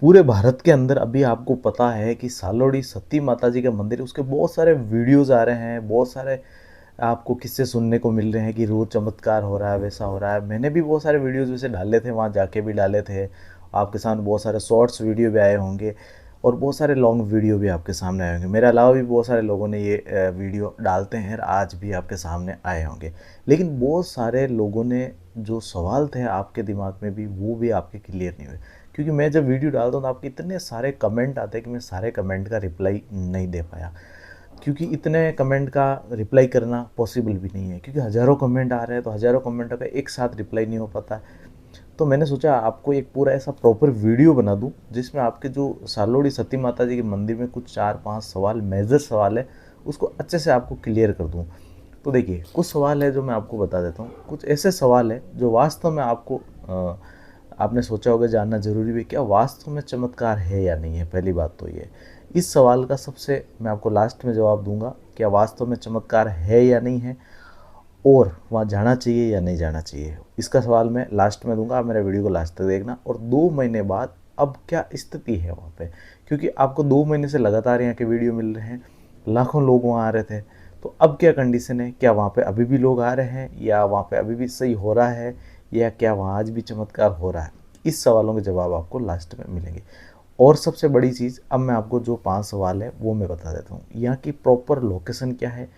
पूरे भारत के अंदर अभी आपको पता है कि सालोड़ी सती माता जी का मंदिर है, उसके बहुत सारे वीडियोस आ रहे हैं, बहुत सारे आपको किस्से सुनने को मिल रहे हैं कि रोज़ चमत्कार हो रहा है, वैसा हो रहा है। मैंने भी बहुत सारे वीडियोस वैसे डाले थे, वहाँ जाके भी डाले थे। आपके सामने बहुत सारे शॉर्ट्स वीडियो भी आए होंगे और बहुत सारे लॉन्ग वीडियो भी आपके सामने आए होंगे। मेरे अलावा भी बहुत सारे लोगों ने ये वीडियो डालते हैं और आज भी आपके सामने आए होंगे। लेकिन बहुत सारे लोगों ने जो सवाल थे आपके दिमाग में भी, वो भी आपके क्लियर नहीं हुए, क्योंकि मैं जब वीडियो डालता हूँ तो आपके इतने सारे कमेंट आते हैं कि मैं सारे कमेंट का रिप्लाई नहीं दे पाया, क्योंकि इतने कमेंट का रिप्लाई करना पॉसिबल भी नहीं है, क्योंकि हज़ारों कमेंट आ रहे हैं तो हज़ारों कमेंटों का एक साथ रिप्लाई नहीं हो पाता है। तो मैंने सोचा आपको एक पूरा ऐसा प्रॉपर वीडियो बना दूं जिसमें आपके जो सालोड़ी सती माता जी के मंदिर में कुछ 4-5 सवाल, मेजर सवाल है, उसको अच्छे से आपको क्लियर कर दूं। तो देखिए, कुछ सवाल है जो मैं आपको बता देता हूँ, कुछ ऐसे सवाल है जो वास्तव में आपको आपने सोचा होगा जानना ज़रूरी भी, क्या वास्तव में चमत्कार है या नहीं है। पहली बात तो ये, इस सवाल का सबसे मैं आपको लास्ट में जवाब दूंगा, क्या वास्तव में चमत्कार है या नहीं है, और वहाँ जाना चाहिए या नहीं जाना चाहिए। इसका सवाल मैं लास्ट में दूंगा, आप मेरे वीडियो को लास्ट तक देखना। और 2 महीने बाद अब क्या स्थिति है वहाँ पे, क्योंकि आपको 2 महीने से लगातार यहाँ के वीडियो मिल रहे हैं, लाखों लोग वहाँ आ रहे थे, तो अब क्या कंडीशन है, क्या वहाँ पे अभी भी लोग आ रहे हैं, या वहाँ पे अभी भी सही हो रहा है, या क्या वहाँ आज भी चमत्कार हो रहा है। इस सवालों के जवाब आपको लास्ट में मिलेंगे। और सबसे बड़ी चीज़, अब मैं आपको जो 5 सवाल है वो मैं बता देता हूँ। यहाँ की प्रॉपर लोकेशन क्या है,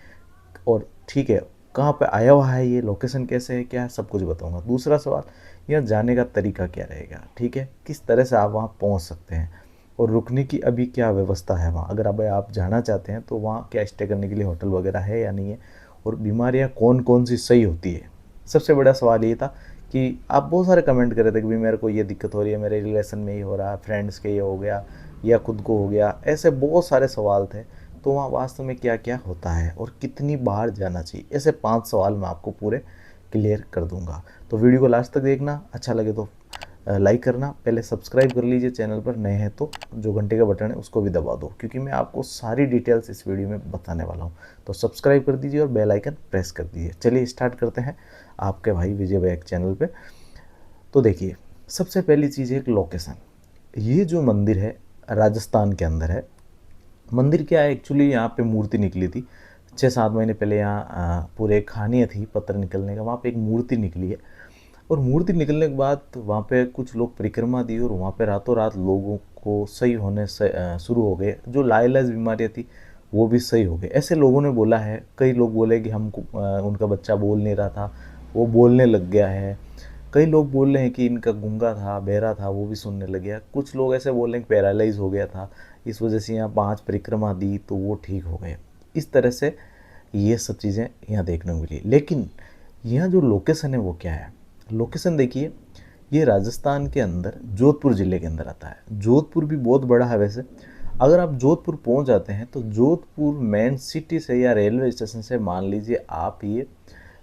और ठीक है कहाँ पे आया हुआ है, ये लोकेशन कैसे है, क्या है, सब कुछ बताऊंगा। दूसरा सवाल, यहाँ जाने का तरीका क्या रहेगा, ठीक है, किस तरह से आप वहाँ पहुँच सकते हैं, और रुकने की अभी क्या व्यवस्था है वहाँ, अगर अब आप जाना चाहते हैं तो वहाँ क्या स्टे करने के लिए होटल वगैरह है या नहीं है, और बीमारियाँ कौन कौन सी सही होती है। सबसे बड़ा सवाल ये था कि आप बहुत सारे कमेंट कर रहे थे कि भाई मेरे को ये दिक्कत हो रही है, मेरे रिलेशन में ये हो रहा है, फ्रेंड्स के ये हो गया, या खुद को हो गया, ऐसे बहुत सारे सवाल थे। तो वहाँ वास्तव में क्या क्या होता है और कितनी बार जाना चाहिए, ऐसे 5 सवाल मैं आपको पूरे क्लियर कर दूंगा। तो वीडियो को लास्ट तक देखना, अच्छा लगे तो लाइक करना, पहले सब्सक्राइब कर लीजिए, चैनल पर नए हैं तो जो घंटे का बटन है उसको भी दबा दो, क्योंकि मैं आपको सारी डिटेल्स इस वीडियो में बताने वाला हूँ। तो सब्सक्राइब कर दीजिए और बेल आइकन प्रेस कर दीजिए। चलिए स्टार्ट करते हैं आपके भाई विजय भाई चैनल पे। तो देखिए, सबसे पहली चीज़ है एक लोकेशन। ये जो मंदिर है राजस्थान के अंदर है। मंदिर क्या है एक्चुअली, यहाँ पे मूर्ति निकली थी 6-7 महीने पहले। यहाँ पूरे कहानियाँ थी पत्थर निकलने का, वहाँ पे एक मूर्ति निकली है। और मूर्ति निकलने के बाद वहाँ पे कुछ लोग परिक्रमा दी और वहाँ पे रातों रात लोगों को सही होने से शुरू हो गए, जो लाइलाज बीमारियाँ थी वो भी सही हो गई, ऐसे लोगों ने बोला है। कई लोग बोले कि हमको उनका बच्चा बोल नहीं रहा था, वो बोलने लग गया है। कई लोग बोल रहे हैं कि इनका गूंगा था, बहरा था, वो भी सुनने लग गया। कुछ लोग ऐसे बोल रहे हैं कि पैरालाइज हो गया था, इस वजह से यहाँ 5 परिक्रमा दी तो वो ठीक हो गए। इस तरह से ये सब चीज़ें यहाँ देखने को मिली। लेकिन यहाँ जो लोकेशन है वो क्या है, लोकेशन देखिए, ये राजस्थान के अंदर जोधपुर ज़िले के अंदर आता है। जोधपुर भी बहुत बड़ा है वैसे। अगर आप जोधपुर पहुँच जाते हैं तो जोधपुर मेन सिटी से या रेलवे स्टेशन से मान लीजिए आप, ये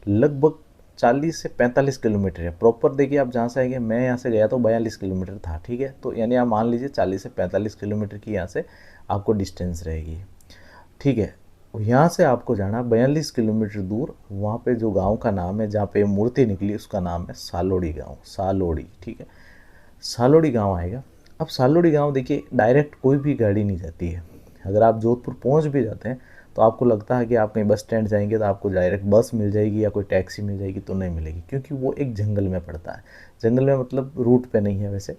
लगभग 40 से 45 किलोमीटर है। प्रॉपर देखिए आप जहाँ से आएंगे, मैं यहाँ से गया तो 42 किलोमीटर था, ठीक है। तो यानी आप मान लीजिए 40 से 45 किलोमीटर की यहाँ से आपको डिस्टेंस रहेगी, ठीक है। यहाँ से आपको जाना 42 किलोमीटर दूर, वहाँ पे जो गांव का नाम है जहाँ पे मूर्ति निकली उसका नाम है सालोड़ी गांव, सालोड़ी, ठीक है। सालोड़ी गांव आएगा। अब सालोड़ी गांव देखिए, डायरेक्ट कोई भी गाड़ी नहीं जाती है। अगर आप जोधपुर पहुंच भी जाते हैं तो आपको लगता है कि आप कहीं बस स्टैंड जाएंगे तो आपको डायरेक्ट बस मिल जाएगी या कोई टैक्सी मिल जाएगी, तो नहीं मिलेगी, क्योंकि वो एक जंगल में पड़ता है। जंगल में मतलब रूट पे नहीं है वैसे।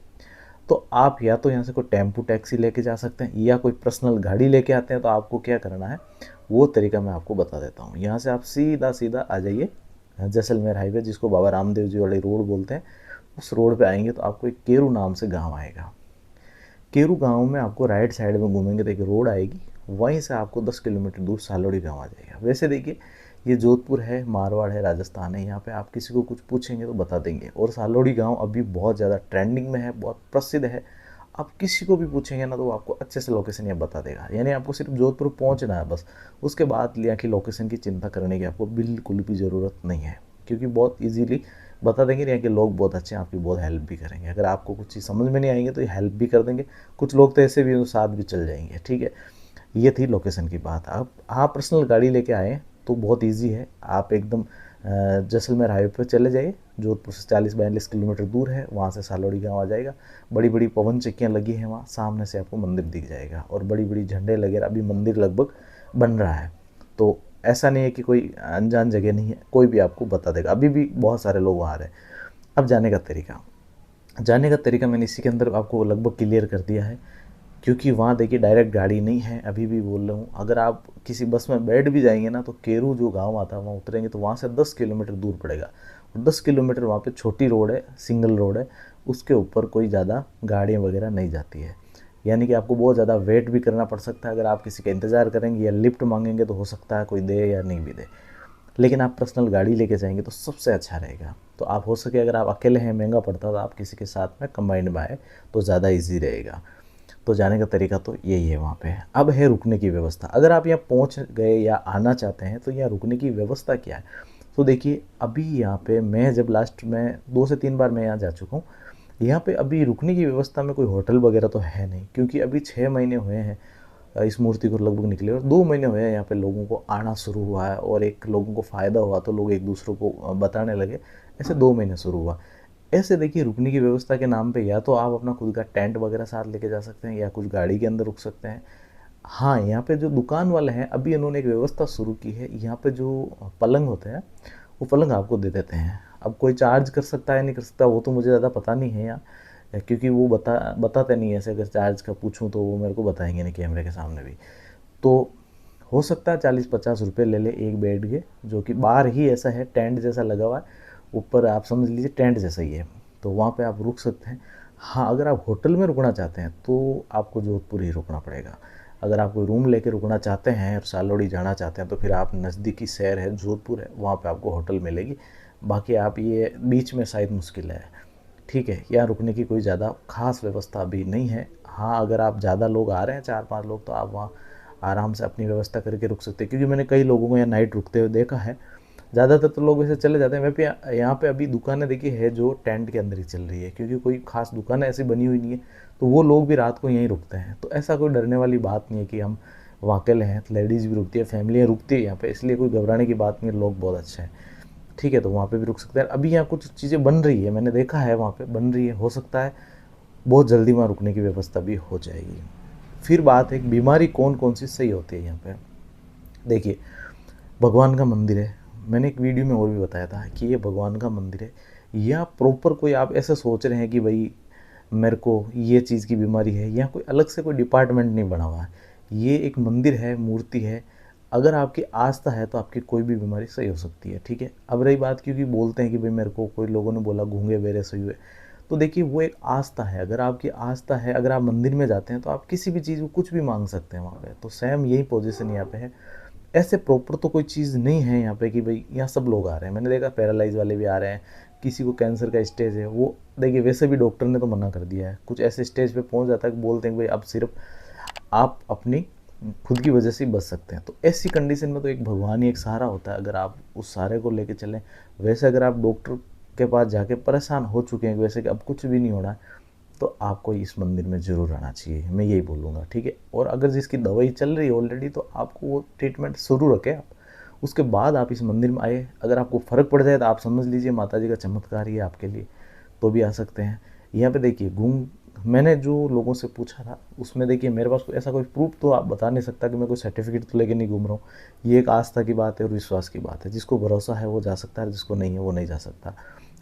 तो आप या तो यहाँ से कोई टेम्पू टैक्सी लेके जा सकते हैं, या कोई पर्सनल गाड़ी लेके आते हैं। तो आपको क्या करना है वो तरीका मैं आपको बता देता हूँ। यहाँ से आप सीधा सीधा आ जाइए जैसलमेर हाईवे, जिसको बाबा रामदेव जी वाली रोड बोलते हैं। उस रोड पे आएंगे तो आपको एक केरू नाम से गांव आएगा। केरू गांव में आपको राइट साइड में घूमेंगे तो एक रोड आएगी, वहीं से आपको 10 किलोमीटर दूर सालोड़ी गांव आ जाएगा। वैसे देखिए, ये जोधपुर है, मारवाड़ है, राजस्थान है, यहाँ पे आप किसी को कुछ पूछेंगे तो बता देंगे। और सालोड़ी गांव अभी बहुत ज़्यादा ट्रेंडिंग में है, बहुत प्रसिद्ध है। आप किसी को भी पूछेंगे ना तो वो आपको अच्छे से लोकेशन ये बता देगा। यानी आपको सिर्फ जोधपुर पहुंचना है बस, उसके बाद यहाँ की लोकेशन की चिंता करने की आपको बिल्कुल भी ज़रूरत नहीं है, क्योंकि बहुत इजीली बता देंगे। यहाँ के लोग बहुत अच्छे हैं, आपकी बहुत हेल्प भी करेंगे। अगर आपको कुछ चीज़ समझ में नहीं आएंगे तो ये हेल्प भी कर देंगे। कुछ लोग तो ऐसे भी हैं जो साथ भी चल जाएंगे, ठीक है। ये थी लोकेशन की बात। अब आप पर्सनल गाड़ी लेके आए तो बहुत इजी है, आप एकदम जैसलमेर हाईवे पर चले जाइए, जोधपुर से 40-42 किलोमीटर दूर है, वहाँ से सालोड़ी गांव आ जाएगा। बड़ी बड़ी पवन चक्कियाँ लगी हैं वहाँ, सामने से आपको मंदिर दिख जाएगा और बड़ी बड़ी झंडे लगे। अभी मंदिर लगभग बन रहा है, तो ऐसा नहीं है कि कोई अनजान जगह नहीं है, कोई भी आपको बता देगा। अभी भी बहुत सारे लोग वहाँ आ रहे हैं। अब जाने का तरीका मैंने इसी के अंदर आपको लगभग क्लियर कर दिया है, क्योंकि वहाँ देखिए डायरेक्ट गाड़ी नहीं है। अभी भी बोल रहा हूँ, अगर आप किसी बस में बैठ भी जाएंगे ना, तो केरू जो गांव आता है वहाँ उतरेंगे तो वहाँ से 10 किलोमीटर दूर पड़ेगा। और 10 किलोमीटर वहाँ पे छोटी रोड है, सिंगल रोड है, उसके ऊपर कोई ज़्यादा गाड़ियाँ वगैरह नहीं जाती है। यानी कि आपको बहुत ज़्यादा वेट भी करना पड़ सकता है। अगर आप किसी का इंतज़ार करेंगे या लिफ्ट मांगेंगे तो हो सकता है कोई दे या नहीं भी दे, लेकिन आप पर्सनल गाड़ी लेके जाएंगे तो सबसे अच्छा रहेगा। तो आप हो सके, अगर आप अकेले हैं महंगा पड़ता है, तो आप किसी के साथ में कंबाइंड में आए तो ज़्यादा ईजी रहेगा। तो जाने का तरीका तो यही है वहाँ पे। अब है रुकने की व्यवस्था। अगर आप यहाँ पहुँच गए या आना चाहते हैं तो यहाँ रुकने की व्यवस्था क्या है। तो देखिए, अभी यहाँ पे मैं जब लास्ट में 2 से 3 बार मैं यहाँ जा चुका हूँ, यहाँ पे अभी रुकने की व्यवस्था में कोई होटल वगैरह तो है नहीं, क्योंकि अभी 6 महीने हुए हैं इस मूर्ति को लगभग निकले, और 2 महीने हुए हैं यहाँ पे लोगों को आना शुरू हुआ है, और एक लोगों को फ़ायदा हुआ तो लोग एक दूसरों को बताने लगे। ऐसे 2 महीने शुरू हुआ। ऐसे देखिए, रुकने की व्यवस्था के नाम पे या तो आप अपना खुद का टेंट वगैरह साथ लेके जा सकते हैं, या कुछ गाड़ी के अंदर रुक सकते हैं। हाँ, यहाँ पे जो दुकान वाले हैं, अभी इन्होंने एक व्यवस्था शुरू की है। यहाँ पे जो पलंग होते हैं, वो पलंग आपको दे देते हैं। अब कोई चार्ज कर सकता है नहीं कर सकता, वो तो मुझे ज़्यादा पता नहीं है यहाँ, क्योंकि वो बताते नहीं है ऐसे। अगर चार्ज का पूछूं तो वो मेरे को बताएंगे नहीं कैमरे के सामने भी। तो हो सकता है 40-50 रुपये ले ले एक बेड के, जो कि बाहर ही ऐसा है, टेंट जैसा लगा हुआ है, ऊपर आप समझ लीजिए टेंट जैसा ही है। तो वहाँ पे आप रुक सकते हैं। हाँ, अगर आप होटल में रुकना चाहते हैं तो आपको जोधपुर ही रुकना पड़ेगा। अगर आप कोई रूम लेके रुकना चाहते हैं और सालोड़ी जाना चाहते हैं तो फिर आप नज़दीकी शहर है जोधपुर है, वहाँ पे आपको होटल मिलेगी। बाकी आप ये बीच में शायद मुश्किल है। ठीक है, यहाँ रुकने की कोई ज़्यादा खास व्यवस्था अभी नहीं है। हाँ, अगर आप ज़्यादा लोग आ रहे हैं, 4-5 लोग, तो आप वहाँ आराम से अपनी व्यवस्था करके रुक सकते हैं, क्योंकि मैंने कई लोगों को यहाँ नाइट रुकते हुए देखा है। ज़्यादातर तो लोग वैसे चले जाते हैं। मैं भी यहाँ पे अभी दुकानें देखी है जो टेंट के अंदर ही चल रही है, क्योंकि कोई खास दुकान ऐसी बनी हुई नहीं है, तो वो लोग भी रात को यहीं रुकते हैं। तो ऐसा कोई डरने वाली बात नहीं है कि हम वहाँ अकेले हैं। लेडीज़ भी रुकती है, फैमिलियाँ रुकती है यहाँ पे, इसलिए कोई घबराने की बात नहीं है। लोग बहुत अच्छे हैं। ठीक है, तो वहाँ पे भी रुक सकते हैं। अभी यहाँ कुछ चीज़ें बन रही है, मैंने देखा है वहाँ पे बन रही है, हो सकता है बहुत जल्दी वहाँ रुकने की व्यवस्था भी हो जाएगी। फिर बात है कि बीमारी कौन कौन सी सही होती है यहाँ पे। देखिए, भगवान का मंदिर है, मैंने एक वीडियो में और भी बताया था कि ये भगवान का मंदिर है। या प्रॉपर कोई आप ऐसा सोच रहे हैं कि भाई मेरे को ये चीज़ की बीमारी है, या कोई अलग से कोई डिपार्टमेंट नहीं बना हुआ है। ये एक मंदिर है, मूर्ति है। अगर आपकी आस्था है तो आपकी कोई भी बीमारी सही हो सकती है। ठीक है, अब रही बात, क्योंकि बोलते हैं कि भाई मेरे को कोई लोगों ने बोला गूंगे बेरे सही हुए, तो देखिए वो एक आस्था है। अगर आपकी आस्था है, अगर आप मंदिर में जाते हैं तो आप किसी भी चीज़ को कुछ भी मांग सकते हैं वहाँ पे। तो सेम यही पोजीशन यहाँ पे है। ऐसे प्रॉपर तो कोई चीज़ नहीं है यहाँ पे कि भाई यहाँ सब लोग आ रहे हैं। मैंने देखा पैरालाइज वाले भी आ रहे हैं, किसी को कैंसर का स्टेज है, वो देखिए वैसे भी डॉक्टर ने तो मना कर दिया है। कुछ ऐसे स्टेज पे पहुँच जाता है कि बोलते हैं कि भाई अब सिर्फ आप अपनी खुद की वजह से ही बच सकते हैं। तो ऐसी कंडीशन में तो एक भगवान ही एक सहारा होता है, अगर आप उस सहारे को लेके चलें। वैसे अगर आप डॉक्टर के पास जाके परेशान हो चुके हैं वैसे कि अब कुछ भी नहीं होना है, तो आपको इस मंदिर में ज़रूर आना चाहिए, मैं यही बोलूँगा। ठीक है, और अगर जिसकी दवाई चल रही है ऑलरेडी, तो आपको वो ट्रीटमेंट शुरू रखें आप, उसके बाद आप इस मंदिर में आए। अगर आपको फ़र्क पड़ जाए तो आप समझ लीजिए माता जी का चमत्कार ही है आपके लिए, तो भी आ सकते हैं। यहाँ पे देखिए मैंने जो लोगों से पूछा था उसमें देखिए मेरे पास ऐसा कोई प्रूफ तो आप बता नहीं सकता कि मैं कोई सर्टिफिकेट तो लेके नहीं घूम रहा हूँ। ये एक आस्था की बात है और विश्वास की बात है। जिसको भरोसा है वो जा सकता है, जिसको नहीं है वो नहीं जा सकता।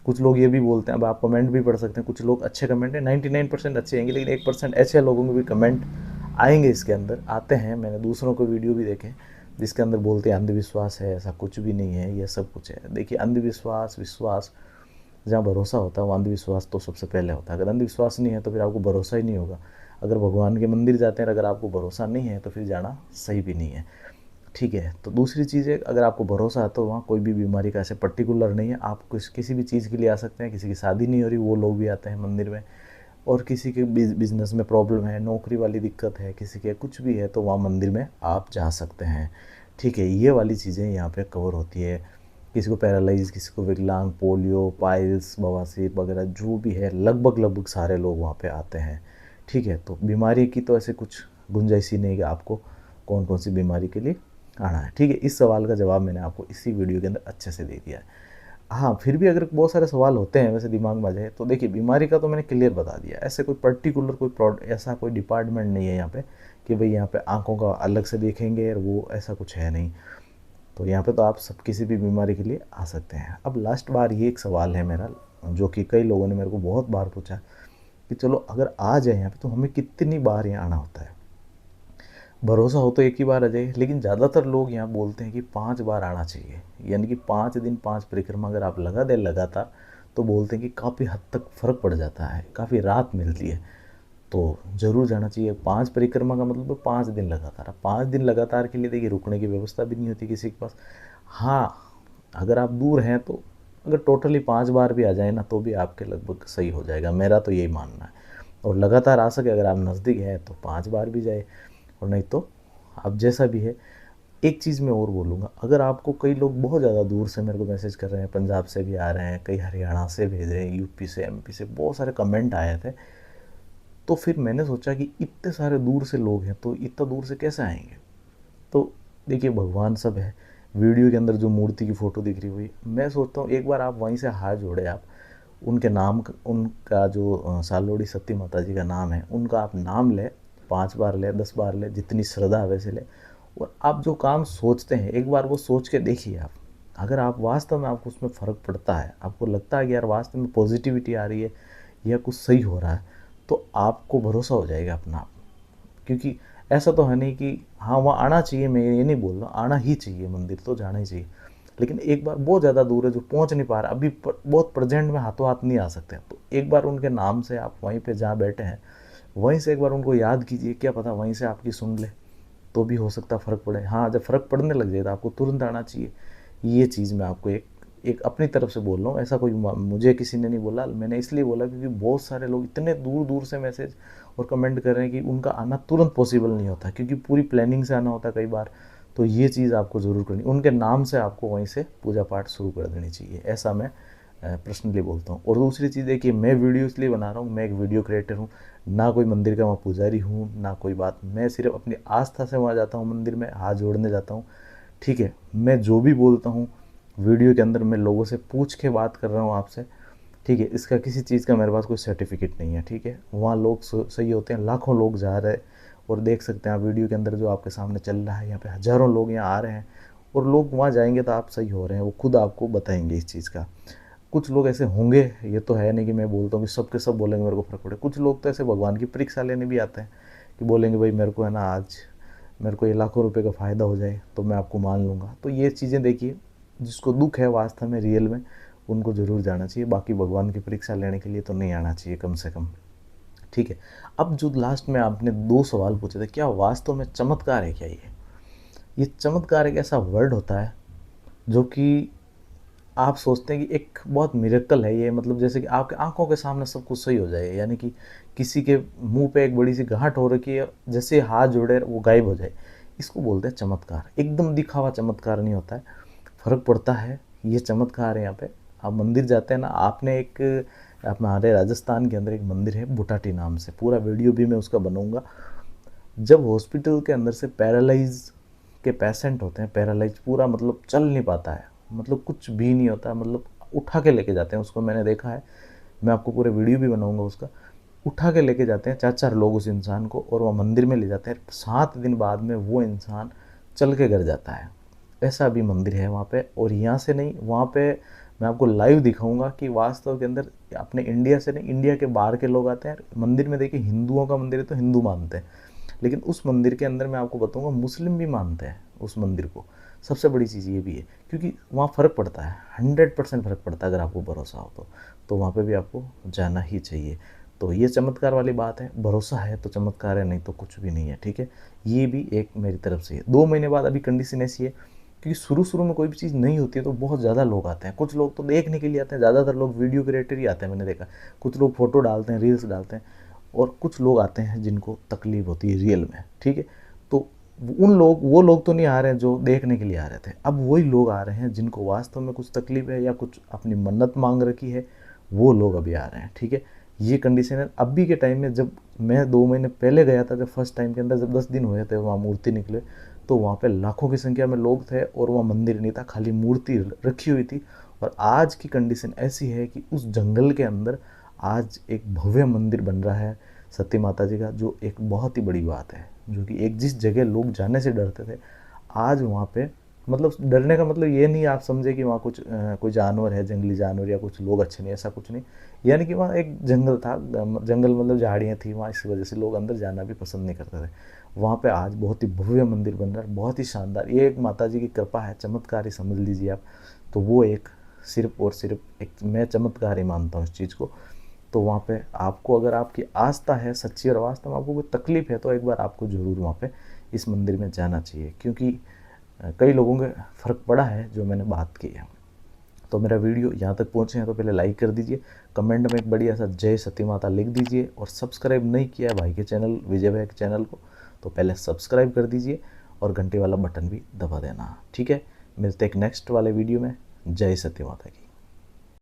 कुछ लोग ये भी बोलते हैं, अब आप कमेंट भी पढ़ सकते हैं, कुछ लोग अच्छे कमेंट है, 99% अच्छे आएंगे, लेकिन 1% ऐसे लोगों के भी कमेंट आएंगे इसके अंदर, आते हैं। मैंने दूसरों को वीडियो भी देखे जिसके अंदर बोलते हैं अंधविश्वास है, ऐसा कुछ भी नहीं है, ये सब कुछ है। देखिए, अंधविश्वास विश्वास, जहाँ भरोसा होता है वहाँ अंधविश्वास तो सबसे पहले होता है। अगर अंधविश्वास नहीं है तो फिर आपको भरोसा ही नहीं होगा। अगर भगवान के मंदिर जाते हैं, अगर आपको भरोसा नहीं है तो फिर जाना सही भी नहीं है। ठीक है, तो दूसरी चीज़ है, अगर आपको भरोसा है तो वहाँ कोई भी बीमारी का ऐसे पर्टिकुलर नहीं है। आप किसी भी चीज़ के लिए आ सकते हैं। किसी की शादी नहीं हो रही, वो लोग भी आते हैं मंदिर में। और किसी के बिजनेस में प्रॉब्लम है, नौकरी वाली दिक्कत है, किसी के कुछ भी है, तो वहाँ मंदिर में आप जा सकते हैं। ठीक है, ये वाली चीज़ें यहाँ पे कवर होती है। किसी को पैरालाइज, किसी को विकलांग, पोलियो, पाइल्स, बवासीर वगैरह जो भी है, लगभग सारे लोग वहाँ पे आते हैं। ठीक है, तो बीमारी की तो ऐसे कुछ गुंजाइश ही नहीं कि आपको कौन कौन सी बीमारी के लिए आना है, ठीक है। इस सवाल का जवाब मैंने आपको इसी वीडियो के अंदर अच्छे से दे दिया है। हाँ, फिर भी अगर बहुत सारे सवाल होते हैं वैसे दिमाग में आ जाए तो देखिए, बीमारी का तो मैंने क्लियर बता दिया। ऐसे कोई पर्टिकुलर ऐसा कोई डिपार्टमेंट नहीं है यहाँ पे कि भाई यहाँ पे आंखों का अलग से देखेंगे और वो, ऐसा कुछ है नहीं। तो यहाँ पे तो आप सब किसी भी बीमारी के लिए आ सकते हैं। अब लास्ट बार ये एक सवाल है मेरा, जो कि कई लोगों ने मेरे को बहुत बार पूछा कि चलो अगर आ जाए यहाँ पे तो हमें कितनी बार यहाँ आना होता है। भरोसा हो तो एक ही बार आ जाए, लेकिन ज़्यादातर लोग यहाँ बोलते हैं कि 5 बार आना चाहिए। यानी कि 5 दिन 5 परिक्रमा अगर आप लगा दें लगातार, तो बोलते हैं कि काफ़ी हद तक फ़र्क पड़ जाता है, काफ़ी राहत मिलती है। तो ज़रूर जाना चाहिए। 5 परिक्रमा का मतलब तो 5 दिन लगातार। अब 5 दिन लगातार के लिए देखिए रुकने की व्यवस्था भी नहीं होती किसी के पास। हाँ, अगर आप दूर हैं तो अगर टोटली 5 बार भी आ जाए ना तो भी आपके लगभग सही हो जाएगा, मेरा तो यही मानना है। और लगातार आ सके, अगर आप नज़दीक हैं तो 5 बार भी जाए, और नहीं तो अब जैसा भी है। एक चीज़ मैं और बोलूँगा, अगर आपको कई लोग बहुत ज़्यादा दूर से मेरे को मैसेज कर रहे हैं, पंजाब से भी आ रहे हैं, कई हरियाणा से भेज रहे हैं, यूपी से, एमपी से, बहुत सारे कमेंट आए थे। तो फिर मैंने सोचा कि इतने सारे दूर से लोग हैं तो इतना दूर से कैसे आएंगे। तो देखिए, भगवान सब है। वीडियो के अंदर जो मूर्ति की फ़ोटो दिख रही हुई, मैं सोचता हूँ एक बार आप वहीं से हाथ जोड़े, आप उनके नाम, उनका जो सालोड़ी सती माता जी का नाम है, उनका आप नाम ले, 5 बार ले, 10 बार ले, जितनी श्रद्धा है वैसे ले। और आप जो काम सोचते हैं एक बार वो सोच के देखिए आप। अगर आप वास्तव में, आपको उसमें फ़र्क पड़ता है, आपको लगता है कि यार वास्तव में पॉजिटिविटी आ रही है या कुछ सही हो रहा है, तो आपको भरोसा हो जाएगा अपना आप। क्योंकि ऐसा तो है नहीं कि हाँ वहाँ आना चाहिए, मैं ये नहीं बोल रहा, आना ही चाहिए, मंदिर तो जाना ही चाहिए। लेकिन एक बार बहुत ज़्यादा दूर है जो पहुँच नहीं पा रहा, अभी बहुत प्रेजेंट में हाथों हाथ नहीं आ सकते, तो एक बार उनके नाम से आप वहीं पे जहाँ बैठे हैं वहीं से एक बार उनको याद कीजिए, क्या पता वहीं से आपकी सुन ले, तो भी हो सकता है फ़र्क पड़े। हाँ, जब फ़र्क पड़ने लग जाए तो आपको तुरंत आना चाहिए। ये चीज़ मैं आपको एक एक अपनी तरफ से बोल रहा हूँ, ऐसा कोई मुझे किसी ने नहीं बोला, मैंने इसलिए बोला क्योंकि बहुत सारे लोग इतने दूर दूर से मैसेज और कमेंट कर रहे हैं कि उनका आना तुरंत पॉसिबल नहीं होता, क्योंकि पूरी प्लानिंग से आना होता है कई बार। तो ये चीज़ आपको ज़रूर करनी, उनके नाम से आपको वहीं से पूजा पाठ शुरू कर देनी चाहिए, ऐसा मैं पर्सनली बोलता हूँ। और दूसरी चीज़ है कि मैं वीडियो इसलिए बना रहा हूँ, मैं एक वीडियो क्रिएटर हूँ, ना कोई मंदिर का वहाँ पुजारी हूँ, ना कोई बात। मैं सिर्फ अपनी आस्था से वहाँ जाता हूँ, मंदिर में हाथ जोड़ने जाता हूँ, ठीक है। मैं जो भी बोलता हूँ वीडियो के अंदर, मैं लोगों से पूछ के बात कर रहा हूँ आपसे, ठीक है। इसका किसी चीज़ का मेरे पास कोई सर्टिफिकेट नहीं है, ठीक है। वहाँ लोग सही होते हैं, लाखों लोग जा रहे हैं, और देख सकते हैं आप वीडियो के अंदर जो आपके सामने चल रहा है, यहाँ पे हज़ारों लोग यहाँ आ रहे हैं, और लोग वहाँ जाएंगे तो आप सही हो रहे हैं, वो खुद आपको बताएंगे इस चीज़ का। कुछ लोग ऐसे होंगे, ये तो है नहीं कि मैं बोलता हूँ कि सब के सब बोलेंगे मेरे को फ़र्क पड़े। कुछ लोग तो ऐसे भगवान की परीक्षा लेने भी आते हैं कि बोलेंगे भाई मेरे को है ना, आज मेरे को ये लाखों रुपए का फ़ायदा हो जाए तो मैं आपको मान लूँगा। तो ये चीज़ें देखिए, जिसको दुख है वास्तव में रियल में, उनको ज़रूर जाना चाहिए। बाकी भगवान की परीक्षा लेने के लिए तो नहीं आना चाहिए कम से कम, ठीक है। अब जो लास्ट में आपने 2 सवाल पूछे थे, क्या वास्तव में चमत्कार है क्या ये चमत्कार एक ऐसा वर्ड होता है जो कि आप सोचते हैं कि एक बहुत मिरेकल है ये, मतलब जैसे कि आपके आंखों के सामने सब कुछ सही हो जाए, यानी कि किसी के मुंह पे एक बड़ी सी गांठ हो रखी है, जैसे हाथ जोड़े वो गायब हो जाए, इसको बोलते हैं चमत्कार। एकदम दिखावा चमत्कार नहीं होता है, फर्क पड़ता है। ये चमत्कार है। यहाँ पे आप मंदिर जाते हैं ना, आपने एक, हमारे राजस्थान के अंदर एक मंदिर है बुटाटी नाम से, पूरा वीडियो भी मैं उसका बनाऊंगा। जब हॉस्पिटल के अंदर से पैरालाइज के पेशेंट होते हैं, पैरालाइज पूरा मतलब चल नहीं पाता है, मतलब कुछ भी नहीं होता, मतलब उठा के लेके जाते हैं उसको, मैंने देखा है। मैं आपको पूरे वीडियो भी बनाऊंगा उसका। उठा के लेके जाते हैं 4-4 लोग उस इंसान को, और वह मंदिर में ले जाते हैं। 7 दिन बाद में वो इंसान चल के घर जाता है। ऐसा भी मंदिर है वहाँ पे। और यहाँ से नहीं, वहाँ पे मैं आपको लाइव दिखाऊंगा कि वास्तव के अंदर अपने इंडिया से नहीं, इंडिया के बाहर के लोग आते हैं मंदिर में। देखिए, हिंदुओं का मंदिर है तो हिंदू मानते हैं, लेकिन उस मंदिर के अंदर मैं आपको बताऊंगा मुस्लिम भी मानते हैं उस मंदिर को। सबसे बड़ी चीज़ ये भी है, क्योंकि वहाँ फ़र्क पड़ता है, 100% फ़र्क पड़ता है। अगर आपको भरोसा हो तो वहाँ पे भी आपको जाना ही चाहिए। तो ये चमत्कार वाली बात है, भरोसा है तो चमत्कार है, नहीं तो कुछ भी नहीं है, ठीक है। ये भी एक मेरी तरफ से है। 2 महीने बाद अभी कंडीशन ऐसी है, क्योंकि शुरू शुरू में कोई भी चीज़ नहीं होती है तो बहुत ज़्यादा लोग आते हैं। कुछ लोग तो देखने के लिए आते हैं, ज़्यादातर लोग वीडियो क्रिएटर ही आते हैं, मैंने देखा। कुछ लोग फ़ोटो डालते हैं, रील्स डालते हैं, और कुछ लोग आते हैं जिनको तकलीफ होती है रियल में, ठीक है। तो वो लोग तो नहीं आ रहे हैं जो देखने के लिए आ रहे थे, अब वही लोग आ रहे हैं जिनको वास्तव में कुछ तकलीफ है या कुछ अपनी मन्नत मांग रखी है, वो लोग अभी आ रहे हैं, ठीक है। ये कंडीशन है अभी के टाइम में। जब मैं 2 महीने पहले गया था, जब फर्स्ट टाइम के अंदर जब 10 दिन हुए थे वहाँ मूर्ति निकले, तो वहाँ पे लाखों की संख्या में लोग थे और वहाँ मंदिर नहीं था, खाली मूर्ति रखी हुई थी। और आज की कंडीशन ऐसी है कि उस जंगल के अंदर आज एक भव्य मंदिर बन रहा है सती माता जी का, जो एक बहुत ही बड़ी बात है। जो कि एक जिस जगह लोग जाने से डरते थे, आज वहाँ पे मतलब डरने का मतलब ये नहीं आप समझे कि वहाँ कुछ कोई जानवर है, जंगली जानवर या कुछ लोग अच्छे नहीं, ऐसा कुछ नहीं। यानी कि वहाँ एक जंगल था, जंगल मतलब झाड़ियाँ थी वहाँ, इस वजह से लोग अंदर जाना भी पसंद नहीं करते थे। वहाँ पे आज बहुत ही भव्य मंदिर बन रहा है, बहुत ही शानदार। ये एक माता जी की कृपा है, चमत्कार ही समझ लीजिए आप। तो वो एक सिर्फ और सिर्फ एक मैं चमत्कार ही मानता हूँ इस चीज़ को। तो वहाँ पे आपको, अगर आपकी आस्था है सच्ची और वास्तव में आपको कोई तकलीफ है, तो एक बार आपको ज़रूर वहाँ पे इस मंदिर में जाना चाहिए, क्योंकि कई लोगों के फ़र्क पड़ा है जो मैंने बात की है। तो मेरा वीडियो यहाँ तक पहुँचे हैं तो पहले लाइक कर दीजिए, कमेंट में एक बढ़िया सा जय सती माता लिख दीजिए, और सब्सक्राइब नहीं किया है भाई के चैनल, विजय भाई के चैनल को, तो पहले सब्सक्राइब कर दीजिए और घंटे वाला बटन भी दबा देना। ठीक है, मिलते एक नेक्स्ट वाले वीडियो में। जय सती माता की।